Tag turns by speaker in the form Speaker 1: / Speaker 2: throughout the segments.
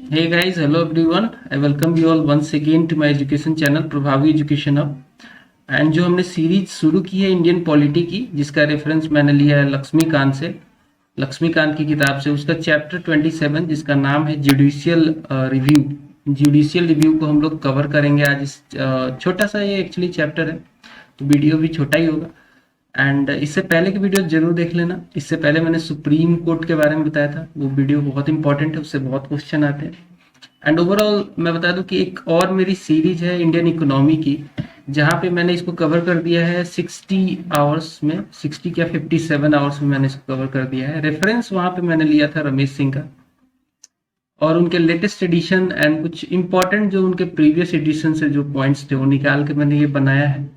Speaker 1: Hey guys, hello everyone. I welcome you all once again to my education channel प्रभावी education hub. And जो हमने series शुरू की है इंडियन पॉलिटी की, जिसका रेफरेंस मैंने लिया है लक्ष्मीकांत से, लक्ष्मीकांत की किताब से, उसका चैप्टर 27 जिसका नाम है जुडिशियल रिव्यू। जुडिशियल रिव्यू को हम लोग कवर करेंगे आज। इस छोटा सा ये एक्चुअली चैप्टर है, तो वीडियो भी छोटा ही होगा। एंड इससे पहले की वीडियो जरूर देख लेना। इससे पहले मैंने सुप्रीम कोर्ट के बारे में बताया था, वो वीडियो बहुत इंपॉर्टेंट है, उससे बहुत क्वेश्चन आते हैं। एंड ओवरऑल मैं बता दूं कि एक और मेरी सीरीज है इंडियन इकोनॉमी की, जहां पे मैंने इसको कवर कर दिया है 60 आवर्स में, 60 क्या 57 आवर्स में मैंने इसको कवर कर दिया है। रेफरेंस वहां पे मैंने लिया था रमेश सिंह का, और उनके लेटेस्ट एडिशन एंड कुछ इंपॉर्टेंट जो उनके प्रीवियस एडिशन से जो पॉइंट्स थे वो निकाल के मैंने ये बनाया है।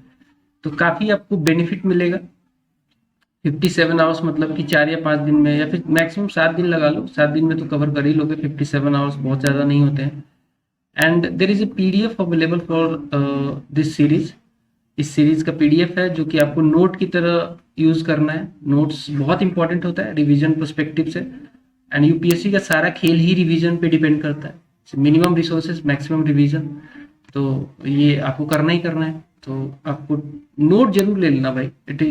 Speaker 1: तो काफी आपको बेनिफिट मिलेगा। 57 आवर्स मतलब कि 4 या 5 दिन में, या फिर मैक्सिमम 7 दिन लगा लो, 7 दिन में तो कवर कर ही लोगे। 57 आवर्स बहुत ज़्यादा नहीं होते हैं। And there is a PDF available for this series. इस सीरीज का पीडीएफ है जो कि आपको नोट की तरह यूज करना है। नोट्स बहुत इंपॉर्टेंट होता है रिवीजन पर्सपेक्टिव से। एंड यूपीएससी का सारा खेल ही रिवीजन पे डिपेंड करता है। मिनिमम रिसोर्सेज मैक्सिमम रिवीजन, तो ये आपको करना ही करना है। तो आपको नोट जरूर ले लेना भाई। It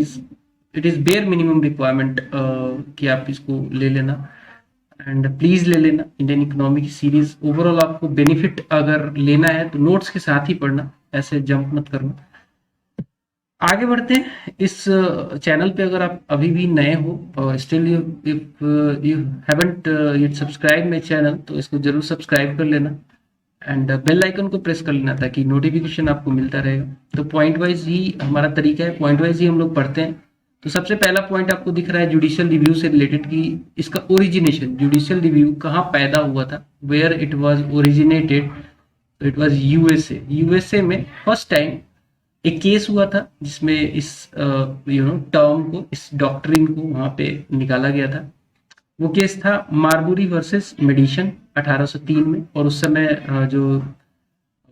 Speaker 1: is bare minimum requirement कि आप इसको ले लेना। एंड प्लीज ले लेना इंडियन इकोनॉमी की सीरीज। ओवरऑल आपको बेनिफिट अगर लेना है तो नोट्स के साथ ही पढ़ना, ऐसे जंप मत करना। आगे बढ़ते हैं। इस चैनल पे अगर आप अभी भी नए हो, still if you haven't yet subscribe my channel, तो इसको जरूर सब्सक्राइब कर लेना एंड बेल आइकन को प्रेस कर लेना ताकि नोटिफिकेशन आपको मिलता रहेगा। तो पॉइंट वाइज ही हमारा तरीका है, पॉइंट वाइज ही हम लोग पढ़ते हैं। तो सबसे पहला पॉइंट आपको दिख रहा है जुडिशियल रिव्यू से रिलेटेड, कि इसका ओरिजिनेशन, जुडिशियल रिव्यू कहाँ पैदा हुआ था, वेयर इट वाज ओरिजिनेटेड। तो इट वाज यूएसए। यूएसए में फर्स्ट टाइम एक केस हुआ था जिसमें इस टर्म को, इस डॉक्ट्रिन को वहां पे निकाला गया था। वो केस था मार्बुरी वर्सेस मेडिसन 1803 में। और उस समय जो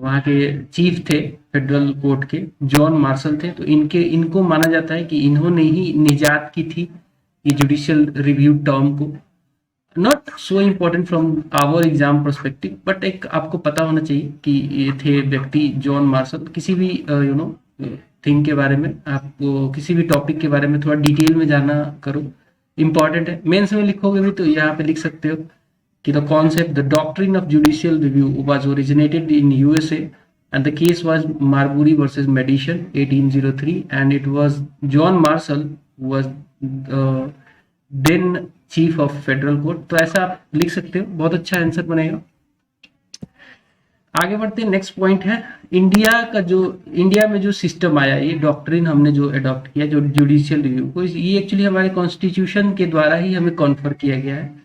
Speaker 1: वहाँ के चीफ थे फेडरल कोर्ट के, जॉन मार्शल थे। तो इनको माना जाता है कि इन्होंने ही निजात की थी ये जुडिशियल रिव्यू टर्म को। Not so important from our exam perspective, but एक आपको पता होना चाहिए कि ये थे व्यक्ति जॉन मार्शल। किसी भी थिंग के बारे में, आपको किसी भी टॉपिक के बारे में थोड़ा डिटेल में जाना करो, इंपॉर्टेंट है। मेंस में लिखोगे भी तो यहाँ पे लिख सकते हो कि the concept, the doctrine of judicial review was originated in USA and the case was Marbury versus Madison 1803, and it was John Marshall who was uh, then chief of federal court। तो ऐसा आप लिख सकते हो, बहुत अच्छा answer बनेगा। आगे बढ़ते हैं। नेक्स्ट पॉइंट है इंडिया में जो सिस्टम आया, ये डॉक्ट्रिन हमने जो अडॉप्ट किया, जो जुडिशियल रिव्यू को, ये एक्चुअली हमारे कॉन्स्टिट्यूशन के द्वारा ही हमें कॉन्फर किया गया है।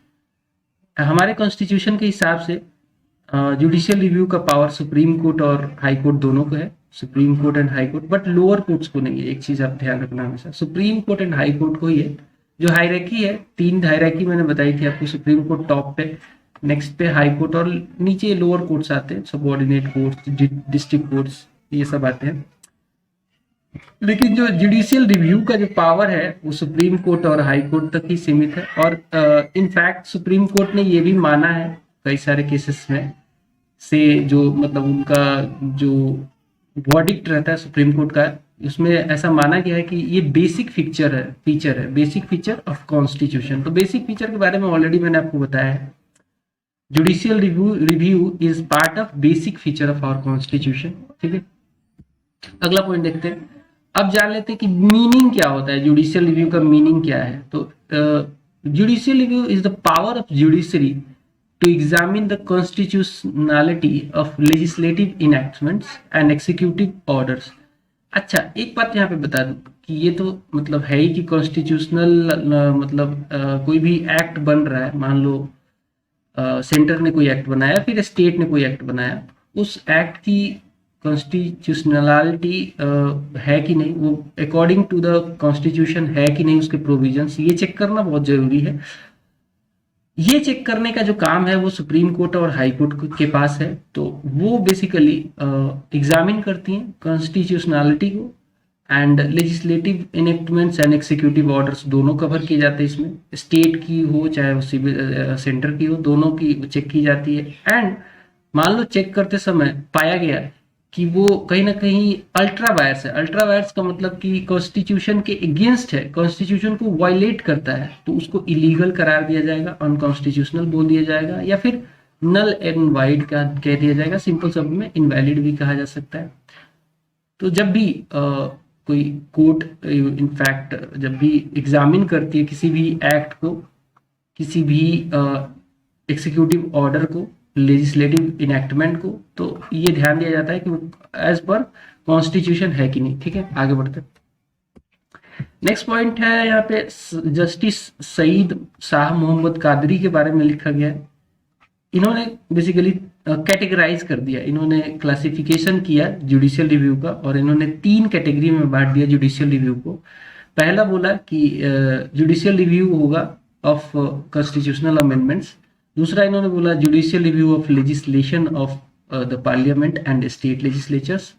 Speaker 1: हमारे कॉन्स्टिट्यूशन के हिसाब से जुडिशियल रिव्यू का पावर सुप्रीम कोर्ट और हाई कोर्ट दोनों को है, supreme court and high court, but lower courts को नहीं है। एक चीज आप ध्यान रखना हमेशा, supreme court and high court को ही है। जो हायरार्की है, 3 हायरार्की मैंने बताई थी आपको। सुप्रीम कोर्ट टॉप पे, नेक्स्ट पे हाई कोर्ट, और नीचे लोअर कोर्ट्स आते हैं, सबऑर्डिनेट कोर्ट्स, डिस्ट्रिक्ट कोर्ट्स, ये सब आते हैं। लेकिन जो जुडिशियल रिव्यू का जो पावर है वो सुप्रीम कोर्ट और हाई कोर्ट तक ही सीमित है। और इनफैक्ट सुप्रीम कोर्ट ने ये भी माना है कई सारे केसेस में से, जो मतलब उनका जो वर्डिक्ट रहता है सुप्रीम कोर्ट का, उसमें ऐसा माना गया है कि ये बेसिक फीचर है बेसिक फीचर ऑफ कॉन्स्टिट्यूशन। तो बेसिक फीचर के बारे में ऑलरेडी मैंने आपको बताया है। Judicial review is part of basic feature of our constitution. ठीक है, अगला पॉइंट देखते हैं। अब जान लेते हैं कि मीनिंग क्या होता है, जुडिशियल रिव्यू का मीनिंग क्या है। तो judicial review is the power of judiciary to examine the constitutionality of legislative enactments and executive orders. अच्छा, एक बात यहाँ पे बता दूं कि ये तो मतलब है ही कि कॉन्स्टिट्यूशनल मतलब कोई भी एक्ट बन रहा है, मान लो सेंटर ने कोई एक्ट बनाया, फिर स्टेट ने कोई एक्ट बनाया, उस एक्ट की कॉन्स्टिट्यूशनलिटी है कि नहीं, वो अकॉर्डिंग टू द कॉन्स्टिट्यूशन है कि नहीं, उसके प्रोविजंस, ये चेक करना बहुत जरूरी है। ये चेक करने का जो काम है वो सुप्रीम कोर्ट और हाई कोर्ट के पास है। तो वो बेसिकली एग्जामिन करती हैं कॉन्स्टिट्यूशनलिटी को, and legislative enactments and executive orders दोनों कवर किए जाते हैं इसमें, स्टेट की हो चाहे वो सिविल सेंटर की हो, दोनों की चेक की जाती है। एंड मान लो चेक करते समय पाया गया कि वो कहीं ना कहीं अल्ट्रा वायर्स है, अल्ट्रा वायर्स का मतलब कि कॉन्स्टिट्यूशन के अगेंस्ट है, कॉन्स्टिट्यूशन को वायलेट करता है, तो उसको इलीगल करार दिया जाएगा, अनकॉन्स्टिट्यूशनल बोल दिया जाएगा, या फिर नल एंड वाइड का कह दिया जाएगा, सिंपल शब्द में इनवैलिड भी कहा जा सकता है। तो जब भी कोई कोर्ट इनफैक्ट जब भी एग्जामिन करती है किसी भी एक्ट को, किसी भी एग्जीक्यूटिव ऑर्डर को, लेजिस्लेटिव इनेक्टमेंट को, तो ये ध्यान दिया जाता है कि वो एज पर कॉन्स्टिट्यूशन है कि नहीं। ठीक है, आगे बढ़ते। नेक्स्ट पॉइंट है यहाँ पे जस्टिस सईद शाह मोहम्मद कादरी के बारे में लिखा गया है। इन्होंने बेसिकली कैटेगराइज कर दिया, इन्होंने क्लासिफिकेशन किया जुडिशियल रिव्यू का, और इन्होंने 3 कैटेगरी में बांट दिया जुडिशियल रिव्यू को। पहला बोला कि जुडिशियल रिव्यू होगा ऑफ कॉन्स्टिट्यूशनल अमेंडमेंट्स। दूसरा इन्होंने बोला judicial review of legislation of the parliament and state legislatures.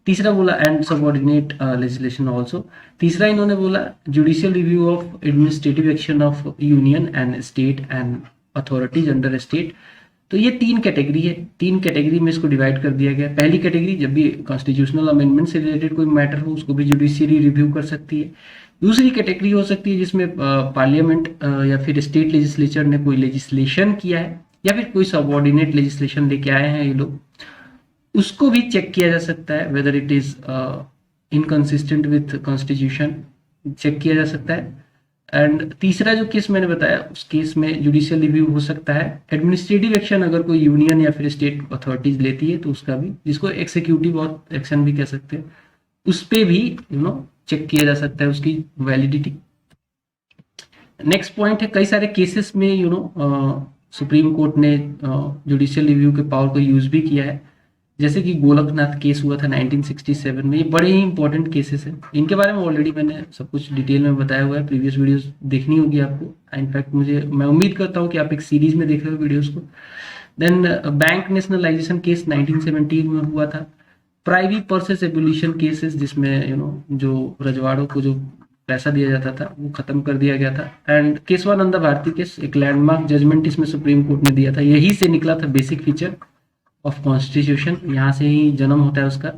Speaker 1: तीसरा बोला एंड सबऑर्डिनेट लेजिस्लेशन ऑल्सो। तीसरा इन्होंने बोला judicial review of administrative action of union and state and authorities under state. तो ये 3 कैटेगरी है, 3 कैटेगरी में इसको डिवाइड कर दिया गया। पहली कैटेगरी, जब भी कॉन्स्टिट्यूशनल अमेंडमेंट से रिलेटेड कोई मैटर हो उसको भी जुडिशियरी रिव्यू कर सकती है। दूसरी कैटेगरी हो सकती है जिसमें पार्लियामेंट या फिर स्टेट लेजिस्लेचर ने कोई लेजिस्लेशन किया है, या फिर कोई सबऑर्डिनेट लेजिस्लेशन लेके आए हैं ये लोग, उसको भी चेक किया जा सकता है, whether it is inconsistent with constitution, check किया जा सकता है। एंड तीसरा जो केस मैंने बताया, उस केस में जुडिशियल रिव्यू हो सकता है। एडमिनिस्ट्रेटिव एक्शन अगर कोई यूनियन या फिर स्टेट अथॉरिटीज लेती है तो उसका भी, जिसको एक्सिक्यूटिव एक्शन भी कह सकते हैं, उस पे भी चेक किया जा सकता है उसकी वैलिडिटी। नेक्स्ट पॉइंट है, कई सारे केसेस में सुप्रीम कोर्ट ने जुडिशियल रिव्यू के पावर को यूज भी किया है, जैसे कि गोलकनाथ केस हुआ था 1967 में। ये बड़े ही इंपॉर्टेंट केसेस हैं, इनके बारे में ऑलरेडी मैंने सब कुछ डिटेल में बताया हुआ है, प्रीवियस वीडियोस देखनी होगी आपको। इनफैक्ट मैं उम्मीद करता हूँ कि आप एक सीरीज में देख रहे हो वीडियोस को। देन बैंक नेशनलाइजेशन केस 1917 में हुआ था। प्राइवी पर्सेस एबोलिशन केसेस, जिसमें जो रजवाड़ों को जो पैसा दिया जाता था वो खत्म कर दिया गया था। एंड केशवानंदा भारती केस, एक लैंडमार्क जजमेंट इसमें सुप्रीम कोर्ट ने दिया था, यही से निकला था बेसिक फीचर ऑफ कॉन्स्टिट्यूशन, यहाँ से ही जन्म होता है उसका।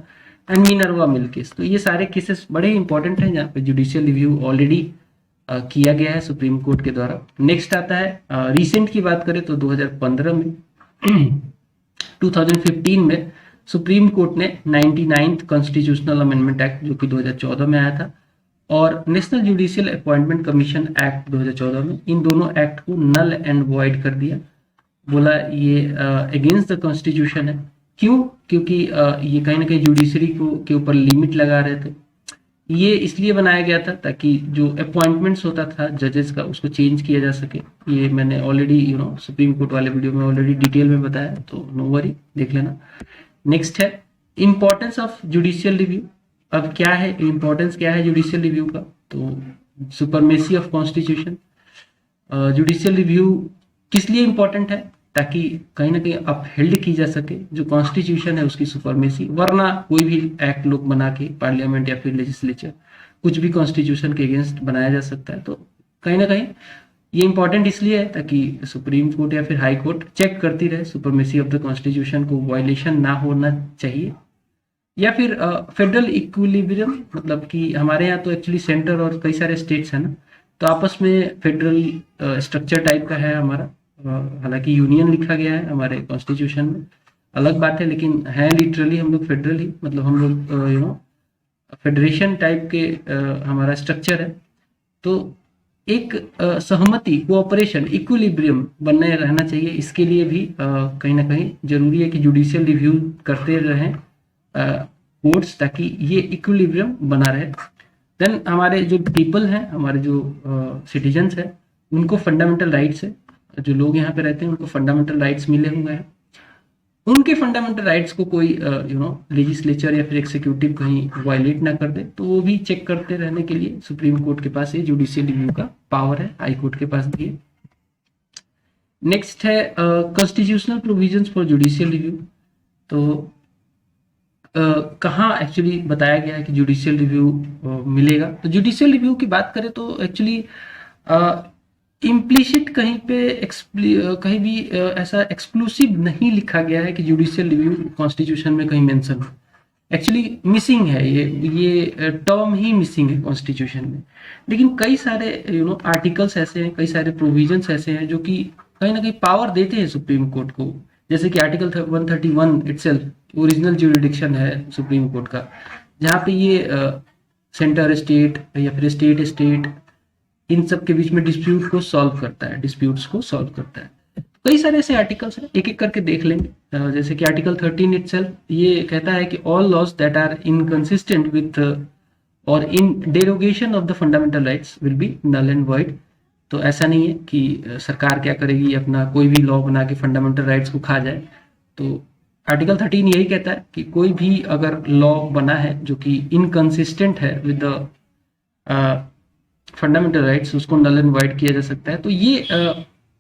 Speaker 1: एंड मिनर्वा मिल केस, तो ये सारे केसेस बड़े इंपॉर्टेंट हैं जहाँ पे जुडिशियल रिव्यू ऑलरेडी किया गया है सुप्रीम कोर्ट के द्वारा। नेक्स्ट आता है रिसेंट की बात करें तो 2015 में 2015 में सुप्रीम कोर्ट ने 99th कॉन्स्टिट्यूशनल अमेंडमेंट एक्ट, जो कि 2014 में आया था, और national judicial appointment commission act 2014 में, इन दोनों एक्ट को नल एंड वॉइड कर दिया। बोला ये अगेंस्ट द कॉन्स्टिट्यूशन है। क्यों? क्योंकि ये कहीं ना कहीं जुडिशरी के ऊपर लिमिट लगा रहे थे। ये इसलिए बनाया गया था ताकि जो अपॉइंटमेंट्स होता था जजेस का, उसको चेंज किया जा सके। ये मैंने ऑलरेडी सुप्रीम कोर्ट वाले वीडियो में ऑलरेडी डिटेल में बताया, तो नो वरी, देख लेना। नेक्स्ट है इंपॉर्टेंस ऑफ जुडिशियल रिव्यू। अब क्या है इंपॉर्टेंस, क्या है जुडिशियल रिव्यू का? तो supremacy of constitution. Judicial review किस लिए इंपॉर्टेंट है? ताकि कहीं ना कहीं अपहेल्ड की जा सके जो कॉन्स्टिट्यूशन है उसकी सुपरमेसी, वरना कोई भी एक्ट लोग बना के पार्लियामेंट या फिर लेजिस्लेचर कुछ भी कॉन्स्टिट्यूशन के अगेंस्ट बनाया जा सकता है। तो कहीं ना कहीं ये इंपॉर्टेंट इसलिए है ताकि सुप्रीम कोर्ट या फिर हाई कोर्ट चेक करती रहे सुपरमेसी ऑफ द कॉन्स्टिट्यूशन को वायलेशन ना होना चाहिए। या फिर फेडरल इक्विलिब्रियम, मतलब कि हमारे यहाँ तो एक्चुअली सेंटर और कई सारे स्टेट्स हैं ना, तो आपस में फेडरल स्ट्रक्चर टाइप का है हमारा। हालांकि यूनियन लिखा गया है हमारे कॉन्स्टिट्यूशन में, अलग बात है, लेकिन है लिटरली हम लोग फेडरल ही, मतलब हम लोग फेडरेशन टाइप के हमारा स्ट्रक्चर है। तो एक सहमति, कोऑपरेशन, इक्विलिब्रियम बनने रहना चाहिए। इसके लिए भी कहीं ना कहीं जरूरी है कि जुडिशियल रिव्यू करते रहें कोर्ट्स, ताकि ये इक्विलिब्रियम बना रहे। देन हमारे जो पीपल हैं, हमारे जो सिटीजन्स हैं, उनको फंडामेंटल राइट्स है, जो लोग यहाँ पे रहते हैं उनको फंडामेंटल राइट्स मिले हुए हैं। उनके फंडामेंटल राइट्स को कोई लेजिस्लेचर या फिर एग्जीक्यूटिव कहीं वायलेट ना कर दे, तो वो भी चेक करते रहने के लिए सुप्रीम कोर्ट के पास ये जुडिशियल रिव्यू का पावर है, हाई कोर्ट के पास भी है। नेक्स्ट है constitutional provisions for judicial review. तो कहाँ एक्चुअली बताया गया है कि जुडिशियल रिव्यू मिलेगा। तो जुडिशियल रिव्यू की बात करें तो एक्चुअली इम्प्लिसिट कहीं पे कहीं भी ऐसा एक्सक्लूसिव नहीं लिखा गया है कि जुडिशियल रिव्यू कॉन्स्टिट्यूशन में कहीं मेंशन हो। एक्चुअली मिसिंग है, ये टर्म ही मिसिंग है कॉन्स्टिट्यूशन में। लेकिन कई सारे आर्टिकल्स ऐसे हैं, कई सारे प्रोविजंस ऐसे हैं जो कि कहीं ना कहीं पावर देते हैं सुप्रीम कोर्ट को। जैसे कि आर्टिकल 131 इटसेल्फ ओरिजिनल ज्यूरिडिक्शन है सुप्रीम कोर्ट का, जहाँ पे ये सेंटर स्टेट या फिर स्टेट स्टेट इन सब के बीच में डिस्प्यूट को सॉल्व करता है, डिस्प्यूट्स को सॉल्व करता है। कई सारे ऐसे आर्टिकल्स हैं, एक एक करके देख लेंगे। जैसे कि आर्टिकल 13 इटसेल्फ ये कहता है कि all laws that are inconsistent with or in derogation of the fundamental rights will be null and void. तो ऐसा नहीं है कि सरकार क्या करेगी, अपना कोई भी लॉ बना के फंडामेंटल राइट्स को खा जाए। तो आर्टिकल 13 यही कहता है कि कोई भी अगर लॉ बना है जो कि इनकंसिस्टेंट है विद द फंडामेंटल राइट्स, उसको नल एंड वाइड किया जा सकता है। तो ये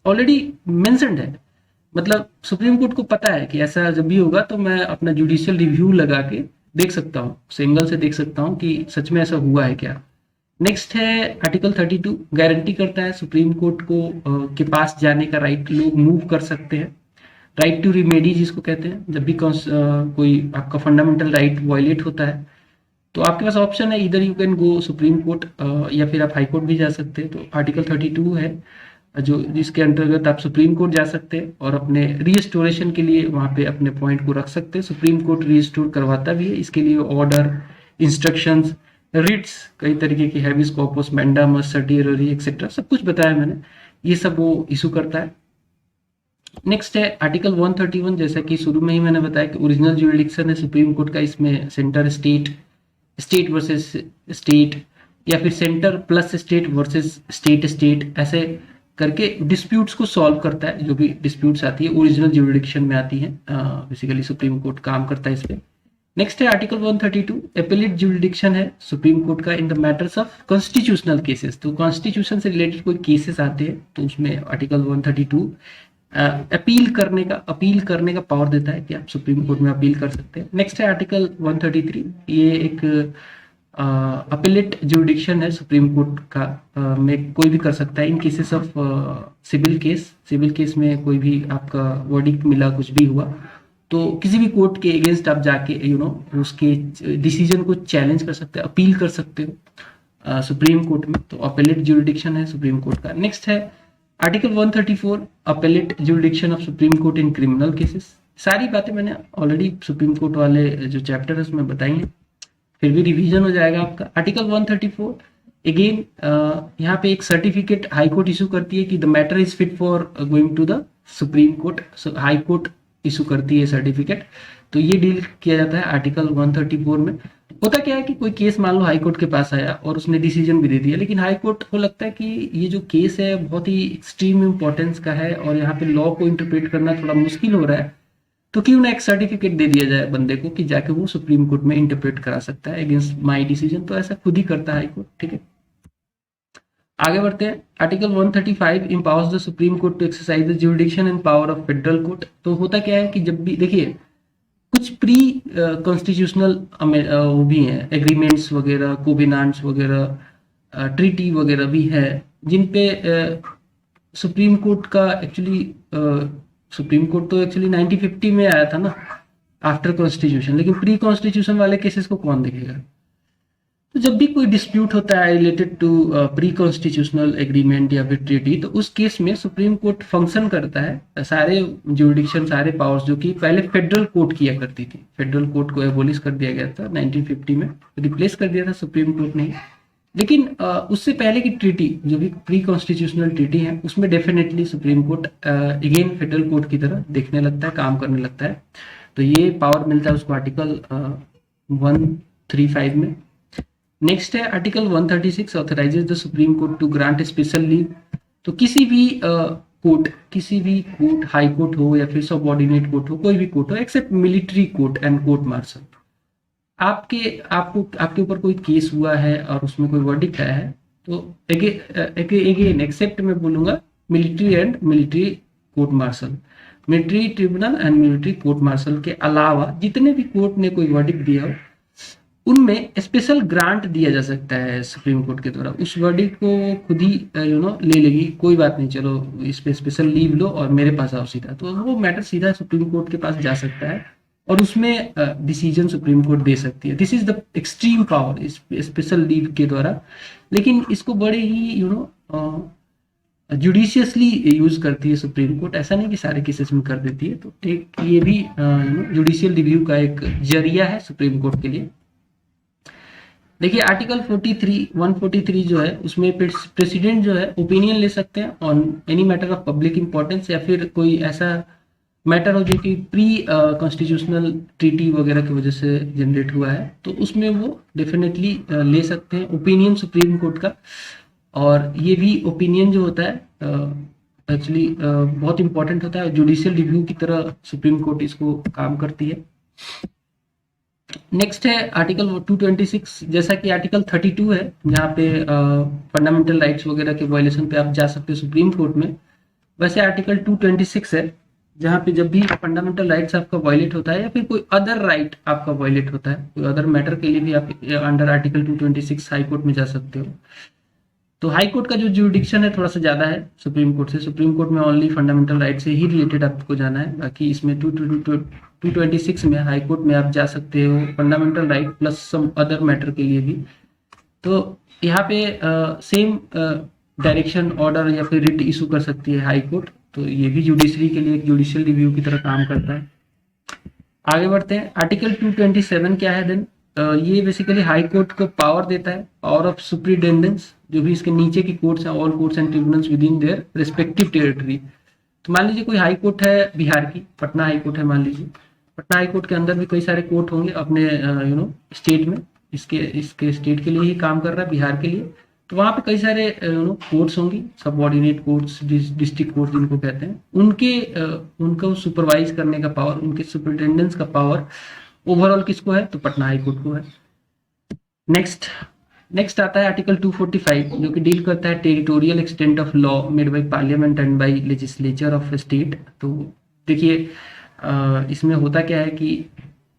Speaker 1: ऑलरेडी मेंशन्ड है, मतलब सुप्रीम कोर्ट को पता है कि ऐसा जब भी होगा तो मैं अपना जुडिशियल रिव्यू लगा के देख सकता हूँ, सिंगल से देख सकता हूँ कि सच में ऐसा हुआ है क्या। नेक्स्ट है आर्टिकल 32, गारंटी करता है सुप्रीम कोर्ट को के पास जाने का राइट, लोग मूव कर सकते हैं। राइट टू रिमेडी जिसको कहते हैं, जब भी कोई आपका फंडामेंटल राइट वायलेट होता है तो आपके पास ऑप्शन है, इधर you can go supreme court या फिर आप हाई कोर्ट भी जा सकते हैं। तो आर्टिकल 32 है जो जिसके अंतर्गत आप सुप्रीम कोर्ट जा सकते हैं और अपने रीस्टोरेशन के लिए वहां पे अपने पॉइंट को रख सकते हैं। सुप्रीम कोर्ट रीस्टोर करवाता भी है, इसके लिए ऑर्डर, इंस्ट्रक्शंस, रिट्स, कई तरीके की हैबिस कॉर्पस, मैंडामस, सर्टियररी एक्सेट्रा सब कुछ बताया मैंने, ये सब वो इशू करता है। नेक्स्ट है आर्टिकल 131, जैसा कि शुरू में ही मैंने बताया कि ओरिजिनल ज्यूरिडिक्शन है सुप्रीम कोर्ट का, इसमें centre state, state versus state या फिर centre plus state versus state state ऐसे करके डिस्प्यूट्स को सॉल्व करता है। जो भी डिस्प्यूट्स आती है ओरिजिनल ज्यूरिडिक्शन में आती है, बेसिकली सुप्रीम कोर्ट काम करता है इस पे। नेक्स्ट है आर्टिकल 132, एपेलेट ज्यूरिडिक्शन है सुप्रीम कोर्ट का in the matters of constitutional cases. तो कॉन्स्टिट्यूशन से रिलेटेड कोई केसेस आते हैं तो उसमें आर्टिकल 132 अपील करने का पावर देता है कि आप सुप्रीम कोर्ट में अपील कर सकते हैं। नेक्स्ट है आर्टिकल 133, ये एक अपीलेट ज्यूरिडिक्शन है सुप्रीम कोर्ट का, में कोई भी कर सकता है इन केसेस ऑफ सिविल केस में कोई भी आपका वर्डिक्ट मिला, कुछ भी हुआ तो किसी भी कोर्ट के अगेंस्ट आप जाके उसके डिसीजन को चैलेंज कर सकते हैं, अपील कर सकते हो सुप्रीम कोर्ट में। तो अपीलेट ज्यूरिडिक्शन है सुप्रीम कोर्ट का। नेक्स्ट है article 134, appellate jurisdiction of supreme court in criminal cases. सारी बातें मैंने ऑलरेडी सुप्रीम कोर्ट वाले जो चैप्टर है उसमें बताई हैं, फिर भी रिवीजन हो जाएगा आपका। आर्टिकल 134 अगेन यहाँ पे एक सर्टिफिकेट हाई कोर्ट इशू करती है कि the matter is fit for going to the supreme court, so high court issue करती है सर्टिफिकेट। तो ये डील किया जाता है आर्टिकल 134 में। होता क्या है कि कोई केस मान लो हाई कोर्ट के पास आया और उसने डिसीजन भी दे दिया, लेकिन हाई कोर्ट को लगता है कि ये जो केस है बहुत ही एक्सट्रीम इंपॉर्टेंस का है और यहाँ पे लॉ को इंटरप्रेट करना थोड़ा मुश्किल हो रहा है, तो क्यों ना एक सर्टिफिकेट दे दिया जाए बंदे को कि जाके वो सुप्रीम कोर्ट में इंटरप्रेट करा सकता है अगेंस्ट माई डिसीजन। तो ऐसा खुद ही करता है हाई कोर्ट, ठीक है। आगे बढ़ते हैं। Article 135 empowers the supreme court to exercise the jurisdiction and power of federal court. तो होता क्या है कि जब भी देखिए कुछ प्री कॉन्स्टिट्यूशनल वो भी हैं, एग्रीमेंट्स वगैरह, कोविनांट्स वगैरह, ट्रीटी वगैरह भी है जिन पे सुप्रीम कोर्ट का एक्चुअली सुप्रीम कोर्ट तो एक्चुअली 1950 में आया था ना आफ्टर कॉन्स्टिट्यूशन, लेकिन प्री कॉन्स्टिट्यूशन वाले केसेस को कौन देखेगा। तो जब भी कोई डिस्प्यूट होता है related to pre constitutional agreement या फिर ट्रीटी, तो उस केस में सुप्रीम कोर्ट फंक्शन करता है। सारे ज्यूरिडिक्शन, सारे पावर्स जो कि पहले फेडरल कोर्ट किया करती थी, फेडरल कोर्ट को एबोलिश कर दिया गया था 1950 में, रिप्लेस कर दिया था सुप्रीम कोर्ट ने। लेकिन उससे पहले की ट्रीटी जो भी प्री कॉन्स्टिट्यूशनल ट्रीटी है उसमें definitely supreme court again federal court की तरह देखने लगता है, काम करने लगता है। तो ये पावर मिलता है उसको आर्टिकल 135 में। नेक्स्ट है article 136, authorises the supreme court to grant special leave. तो किसी भी कोर्ट, हाई कोर्ट हो या फिर सबऑर्डिनेट कोर्ट हो, कोई भी कोर्ट हो except military court and court martial, आपके ऊपर कोई केस हुआ है और उसमें कोई वर्डिक्ट आया है, तो अगेन एक्सेप्ट मैं बोलूंगा military and military court martial, military tribunal and military court martial के अलावा जितने भी कोर्ट ने कोई वर्डिक्ट दिया हो उनमें स्पेशल ग्रांट दिया जा सकता है सुप्रीम कोर्ट के द्वारा। उस वर्डिक्ट को खुद ही ले लेगी, कोई बात नहीं, चलो इस पे स्पेशल लीव लो और मेरे पास आओ सीधा, तो वो मैटर सीधा सुप्रीम कोर्ट के पास जा सकता है और उसमें डिसीजन सुप्रीम कोर्ट दे सकती है। This is the extreme power special leave के द्वारा, लेकिन इसको बड़े ही जुडिशियसली यूज करती है सुप्रीम कोर्ट। ऐसा नहीं कि सारे केसेस में कर देती है, तो एक ये भी जुडिशियल रिव्यू का एक जरिया है सुप्रीम कोर्ट के लिए। देखिए आर्टिकल 143 जो है उसमें प्रेसिडेंट जो है ओपिनियन ले सकते हैं on any matter of public importance, या फिर कोई ऐसा मैटर हो जो कि प्री कॉन्स्टिट्यूशनल ट्रीटी वगैरह की वजह से जनरेट हुआ है, तो उसमें वो डेफिनेटली ले सकते हैं ओपिनियन सुप्रीम कोर्ट का। और ये भी ओपिनियन जो होता है एक्चुअली बहुत इंपॉर्टेंट होता है, जुडिशियल रिव्यू की तरह सुप्रीम कोर्ट इसको काम करती है। नेक्स्ट है आर्टिकल 226, जैसा कि आर्टिकल 32 है जहाँ पे फंडामेंटल राइट्स वगैरह के वायलेशन पे आप जा सकते हो सुप्रीम कोर्ट में, वैसे आर्टिकल 226 है जहाँ पे जब भी फंडामेंटल राइट्स आपका वायलेट होता है या फिर कोई अदर राइट आपका वायलेट होता है, कोई अदर मैटर के लिए भी आप अंडर आर्टिकल 226 हाई कोर्ट में जा सकते हो। तो हाई कोर्ट का जो जुरिडिक्शन है थोड़ा सा ज्यादा है सुप्रीम कोर्ट से। सुप्रीम कोर्ट में ओनली फंडामेंटल राइट से ही रिलेटेड आपको जाना है, बाकी इसमें 226 में हाई कोर्ट में आप जा सकते हो fundamental right plus some other matter के लिए भी। तो यहाँ पे सेम डायरेक्शन ऑर्डर या फिर रिट इशू कर सकती है हाई कोर्ट, तो ये भी जुडिशरी के लिए एक जुडिशियल रिव्यू की तरह काम करता है। आगे बढ़ते हैं, आर्टिकल 227 क्या है देन? ये बेसिकली हाई कोर्ट को पावर देता है, पावर ऑफ सुप्रिटेंडेंस, जो भी इसके नीचे की कोर्ट्स हैं, all courts and tribunals with in their respective territory. तो मान लीजिए कोई हाई कोर्ट है बिहार की, पटना हाई कोर्ट है मान लीजिए, पटना हाई कोर्ट के अंदर भी कई सारे कोर्ट होंगे अपने स्टेट में, इसके स्टेट के लिए ही काम कर रहा है बिहार के लिए, तो वहां पे कई सारे कोर्ट्स होंगी, सबऑर्डिनेट कोर्ट्स, डिस्ट्रिक्ट कोर्ट जिनको कहते हैं, उनको सुपरवाइज करने का पावर, उनके सुपरिटेंडेंस का पावर ओवरऑल किसको है? तो पटना हाई कोर्ट को है। नेक्स्ट आता है आर्टिकल 245 जो कि डील करता है territorial extent of law made by parliament and by legislature of state. तो देखिए इसमें होता क्या है कि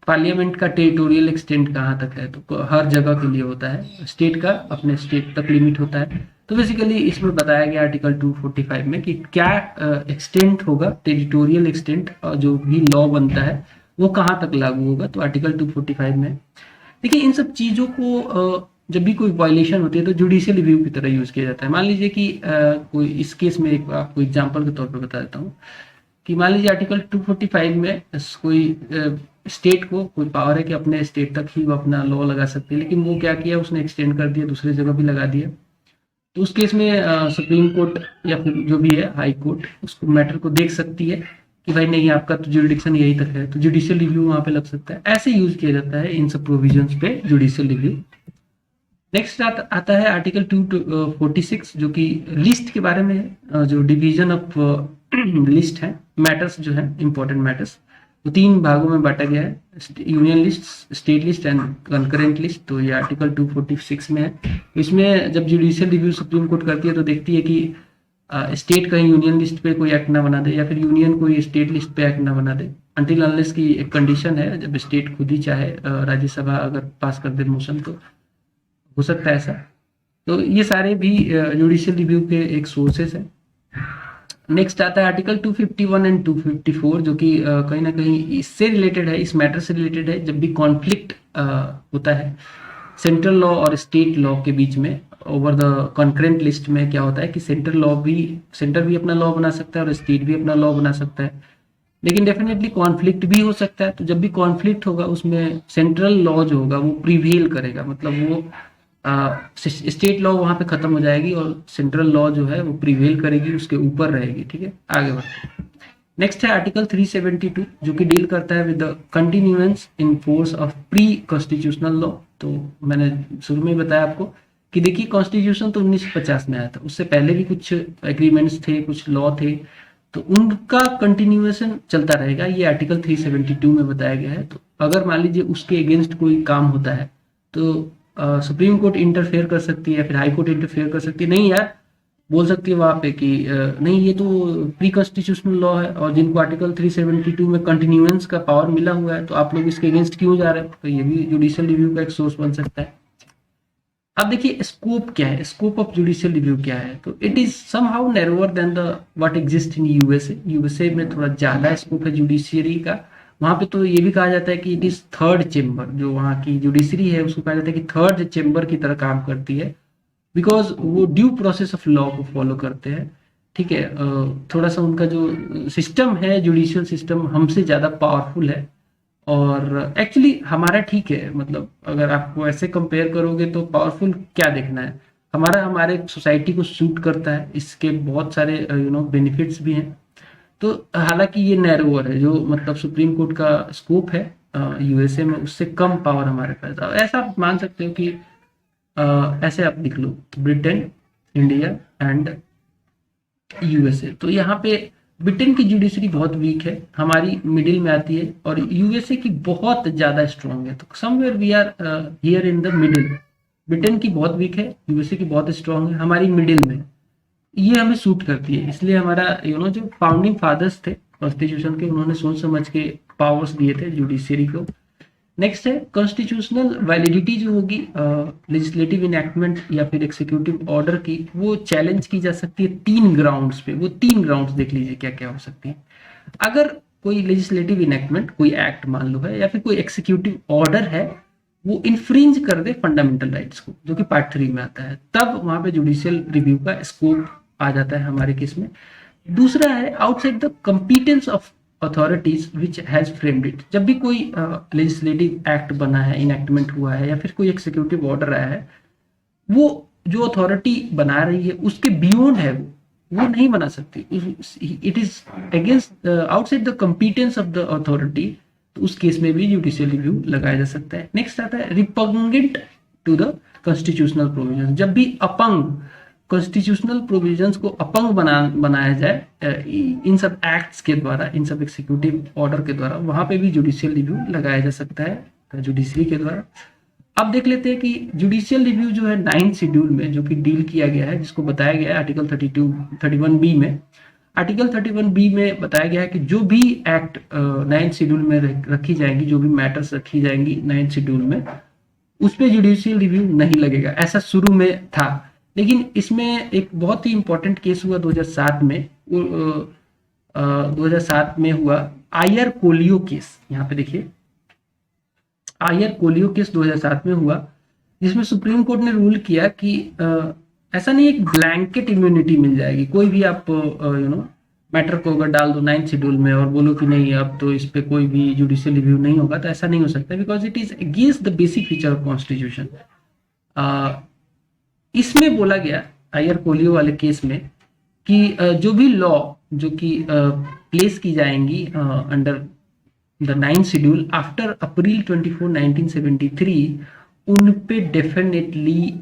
Speaker 1: पार्लियामेंट का टेरिटोरियल एक्सटेंट कहाँ तक है, तो हर जगह के लिए होता है, स्टेट का अपने स्टेट तक लिमिट होता है। तो बेसिकली इसमें बताया गया आर्टिकल 245 में कि क्या एक्सटेंट होगा, टेरिटोरियल एक्सटेंट जो भी लॉ बनता है वो कहाँ तक लागू होगा, तो आर्टिकल 245 में। देखिए इन सब चीजों को जब भी कोई वायलेशन होती है तो जुडिशियल रिव्यू की तरह यूज किया जाता है। मान लीजिए कि कोई इस केस में एक आपको एग्जांपल के तौर पर बता देता हूँ कि मान लीजिए आर्टिकल 245 में कोई स्टेट को कोई पावर है कि अपने स्टेट तक ही वो अपना लॉ लगा सकती है, लेकिन वो क्या किया, उसने एक्सटेंड कर दिया, दूसरी जगह भी लगा दिया। तो उस केस में सुप्रीम कोर्ट या फिर जो भी है हाई कोर्ट उसको मैटर को देख सकती है कि भाई नहीं आपका तो जुडिक्शन यही तक है, तो जुडिशियल रिव्यू वहां पे लग सकता है। ऐसे यूज किया जाता है इन सब प्रोविजंस पे जुडिशियल रिव्यू। नेक्स्ट आता है आर्टिकल 246 जो कि लिस्ट के बारे में है, जो डिवीजन ऑफ लिस्ट है, मैटर्स जो है इंपॉर्टेंट मैटर्स, तो 3 भागों में बांटा गया है, union list, state list and concurrent list. तो ये आर्टिकल 246 में है। इसमें जब जुडिशियल रिव्यू सुप्रीम कोर्ट करती है तो देखती है कि स्टेट कहीं यूनियन लिस्ट पे कोई एक्ट ना बना दे या फिर यूनियन कोई स्टेट लिस्ट पे एक्ट ना बना दे, अनटिल अनलेस की एक कंडीशन है, जब स्टेट खुद ही चाहे, राज्यसभा अगर पास कर दे मोशन तो हो सकता है ऐसा। तो ये सारे भी जुडिशियल रिव्यू के एक सोर्सेस है। नेक्स्ट आता है आर्टिकल 251 एंड 254 जो कि कहीं ना कहीं इससे रिलेटेड है, इस मैटर से रिलेटेड है। जब भी कॉन्फ्लिक्ट होता है सेंट्रल लॉ और स्टेट लॉ के बीच में ओवर द कॉन्करेंट लिस्ट में, क्या होता है कि सेंटर भी अपना लॉ बना सकता है और स्टेट भी अपना लॉ बना सकता है, लेकिन डेफिनेटली कॉन्फ्लिक्ट भी हो सकता है। तो जब भी कॉन्फ्लिक्ट होगा उसमें सेंट्रल लॉ जो होगा वो प्रिवेल करेगा, मतलब वो स्टेट लॉ वहां पे खत्म हो जाएगी और सेंट्रल लॉ जो है वो प्रिवेल करेगी, उसके ऊपर रहेगी। ठीक है, आगे बढ़ते। नेक्स्ट है आर्टिकल 372 जो कि डील करता है with the continuance in force of pre constitutional law. तो मैंने शुरू में बताया आपको कि देखिए कॉन्स्टिट्यूशन तो 1950 में आया था, उससे पहले भी कुछ एग्रीमेंट्स थे, कुछ लॉ थे, तो उनका कंटिन्यूएशन चलता रहेगा, ये आर्टिकल 372 में बताया गया है। तो अगर मान लीजिए उसके अगेंस्ट कोई काम होता है तो सुप्रीम कोर्ट इंटरफेयर कर सकती है, फिर हाई कोर्ट इंटरफेयर कर सकती है, नहीं यार बोल सकती है वहां पे कि नहीं ये तो प्री कॉन्स्टिट्यूशनल लॉ है, और जिनको आर्टिकल 372 में कंटिन्यूएंस का पावर मिला हुआ है तो आप लोग इसके अगेंस्ट क्यों जा रहे हो, तो ये भी जुडिशियल रिव्यू का एक सोर्स बन सकता है। अब देखिए स्कोप क्या है, स्कोप ऑफ जुडिशियल रिव्यू क्या है, तो it is somehow narrower than the what exist in USA. USA में थोड़ा ज्यादा स्कोप है जुडिशियरी का। वहां पे तो ये भी कहा जाता है कि इट इज थर्ड चेम्बर, जो वहाँ की जुडिशरी है उसको कहा जाता है कि थर्ड चेम्बर की तरह काम करती है, बिकॉज वो ड्यू प्रोसेस ऑफ लॉ को फॉलो करते हैं। ठीक है, थोड़ा सा उनका जो सिस्टम है जुडिशियल सिस्टम हमसे ज़्यादा पावरफुल है। और एक्चुअली हमारा ठीक है, मतलब अगर आपको ऐसे कंपेयर करोगे तो पावरफुल क्या देखना है, हमारा हमारे सोसाइटी को सूट करता है, इसके बहुत सारे बेनिफिट्स भी हैं। तो हालांकि ये नैरोअर है, जो मतलब सुप्रीम कोर्ट का स्कोप है यूएसए में उससे कम पावर हमारे पास। ऐसा आप मान सकते हो कि ऐसे आप लिख लो ब्रिटेन, इंडिया एंड यूएसए। तो यहाँ पे ब्रिटेन की जुडिशरी बहुत वीक है, हमारी मिडिल में आती है, और यूएसए की बहुत ज्यादा स्ट्रांग है। तो somewhere we are here in the middle. Britain की बहुत वीक है, यूएसए की बहुत स्ट्रांग है, हमारी मिडिल में। ये हमें सूट करती है, इसलिए हमारा जो फाउंडिंग फादर्स थे कॉन्स्टिट्यूशन के, उन्होंने सोच समझ के पावर्स दिए थे जुडिशरी को। नेक्स्ट है कॉन्स्टिट्यूशनल वैलिडिटी जो होगी लेजिस्लेटिव इनैक्टमेंट या फिर एग्जीक्यूटिव ऑर्डर की, वो चैलेंज की जा सकती है 3 ग्राउंड्स पे। वो 3 ग्राउंड्स देख लीजिए क्या क्या हो सकती है। अगर कोई लेजिस्लेटिव इनैक्टमेंट, कोई एक्ट मान लो है, या फिर कोई एग्जीक्यूटिव ऑर्डर है, वो इन्फ्रिंज कर दे फंडामेंटल राइट्स को, जो कि पार्ट 3 में आता है, तब वहां पे जुडिशियल रिव्यू का स्कोप आ जाता है हमारे केस में। दूसरा है outside the कंपीटेंस of authorities which has framed it. जब भी कोई लेजिस्लेटिव एक्ट बना है, इनएक्टमेंट हुआ है, या फिर कोई एग्जीक्यूटिव ऑर्डर आया है, वो जो अथॉरिटी बना रही है उसके बियॉन्ड है, वो नहीं बना सकती, it is against outside the कंपीटेंस of the authority. तो उस केस में भी जुडिशियल रिव्यू लगाया जा सकता है। नेक्स्ट आता है repugnant to the constitutional provision. जब भी अपंग कॉन्स्टिट्यूशनल प्रोविजंस को अपंग बनाया जाए इन सब एक्ट्स के द्वारा, इन सब एग्जीक्यूटिव ऑर्डर के द्वारा, वहां पे भी जुडिशियल रिव्यू लगाया जा सकता है जुडिशरी के द्वारा। अब देख लेते हैं कि जुडिशियल रिव्यू जो है 9th शेड्यूल में जो कि डील किया गया है, जिसको बताया गया है आर्टिकल 31B में। आर्टिकल 31B में बताया गया है कि जो भी एक्ट 9th शेड्यूल में रखी जाएंगी, जो भी मैटर्स रखी जाएंगी 9th शेड्यूल में, उस पर जुडिशियल रिव्यू नहीं लगेगा। ऐसा शुरू में था, लेकिन इसमें एक बहुत ही इंपॉर्टेंट केस हुआ 2007 में। 2007 में हुआ आयर कोलियो केस। यहाँ पे देखिए आयर कोलियो केस 2007 में हुआ, जिसमें सुप्रीम कोर्ट ने रूल किया कि ऐसा नहीं एक ब्लैंकेट इम्यूनिटी मिल जाएगी, कोई भी आप मैटर को अगर डाल दो 9th शेड्यूल में और बोलो कि नहीं अब तो इस पे कोई भी जुडिशियल रिव्यू नहीं होगा, तो ऐसा नहीं हो सकता, because it is against the basic feature of constitution. इसमें बोला गया आयर कोलियो वाले केस में कि जो भी लॉ जो कि प्लेस की जाएंगी under the 9th schedule after अप्रैल 24, 1973, उन पे डेफिनेटली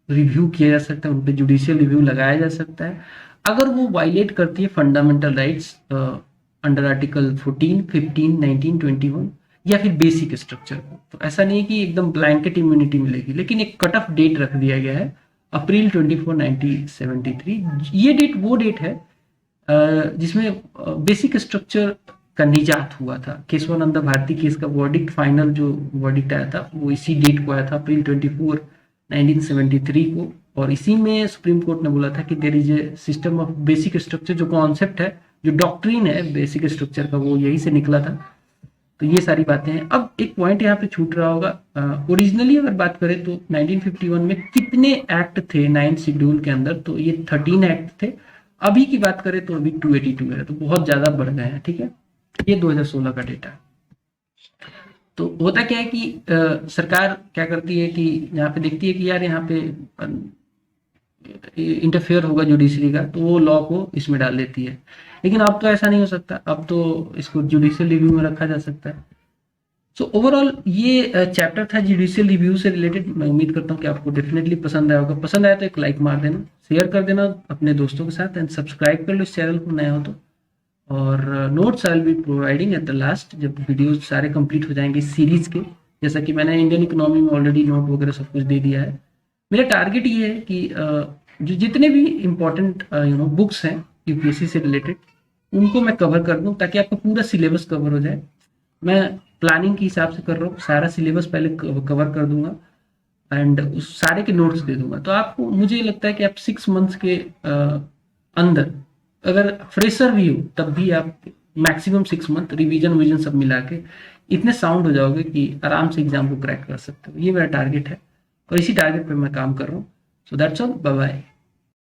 Speaker 1: रिव्यू किया जा सकता है, उन पे जुडिशियल रिव्यू लगाया जा सकता है, अगर वो वायलेट करती है फंडामेंटल राइट्स अंडर आर्टिकल 14, 15, 19, 21 या फिर बेसिक स्ट्रक्चर को। तो ऐसा नहीं है कि एकदम ब्लैंकेट इम्यूनिटी मिलेगी, लेकिन एक कट ऑफ डेट रख दिया गया है अप्रैल 24, 1973। ये डेट वो डेट है जिसमें बेसिक स्ट्रक्चर का निजात हुआ था। केशवानंद भारती केस का वर्डिक्ट, फाइनल जो वर्डिक्ट आया था वो इसी डेट को आया था, अप्रैल 24, 1973 को। और इसी में सुप्रीम कोर्ट ने बोला था कि there is a system of basic structure, जो कॉन्सेप्ट है, जो डॉक्ट्रिन है बेसिक स्ट्रक्चर का, वो यही से निकला था। तो ये सारी बातें हैं। अब एक पॉइंट यहाँ पे छूट रहा होगा, ओरिजिनली अगर बात करें तो 1951 में कितने एक्ट थे 9th शेड्यूल के अंदर, तो ये 13 एक्ट थे। अभी की बात करें तो अभी 282 है, तो बहुत ज्यादा बढ़ गए हैं। ठीक है, ये 2016 का डेटा। तो होता क्या है कि सरकार क्या करती है कि यहाँ पे देखती है कि यार यहाँ पे इंटरफेयर होगा जुडिशरी का, तो वो लॉ को इसमें डाल देती है। लेकिन अब तो ऐसा नहीं हो सकता, अब तो इसको जुडिशियल रिव्यू में रखा जा सकता है। सो ओवरऑल ये चैप्टर था जुडिशियल रिव्यू से रिलेटेड। मैं उम्मीद करता हूँ कि आपको डेफिनेटली पसंद आया होगा। पसंद आया तो एक लाइक मार देना, शेयर कर देना अपने दोस्तों के साथ, एंड सब्सक्राइब कर लो इस चैनल को नया हो तो। और notes I will be providing at the last, जब वीडियोज सारे कंप्लीट हो जाएंगे सीरीज के। जैसा कि मैंने इंडियन इकोनॉमी में ऑलरेडी नोट वगैरह सब कुछ दे दिया है। मेरा टारगेट ये है कि जो जितने भी इम्पोर्टेंट बुक्स हैं यूपीएससी से रिलेटेड, उनको मैं कवर कर दूं ताकि आपका पूरा सिलेबस कवर हो जाए। मैं प्लानिंग के हिसाब से कर रहा हूँ, सारा सिलेबस पहले कवर कर दूंगा एंड उस सारे के नोट्स दे दूंगा। तो आपको, मुझे लगता है कि आप 6 मंथ्स के अंदर, अगर फ्रेशर भी हो तब भी आप मैक्सिमम 6 मंथ रिवीजन विजन सब मिला के इतने साउंड हो जाओगे कि आराम से एग्जाम को क्रैक कर सकते हो। ये मेरा टारगेट है और इसी टारगेट पे मैं काम कर रहा हूँ। So that's all, bye bye.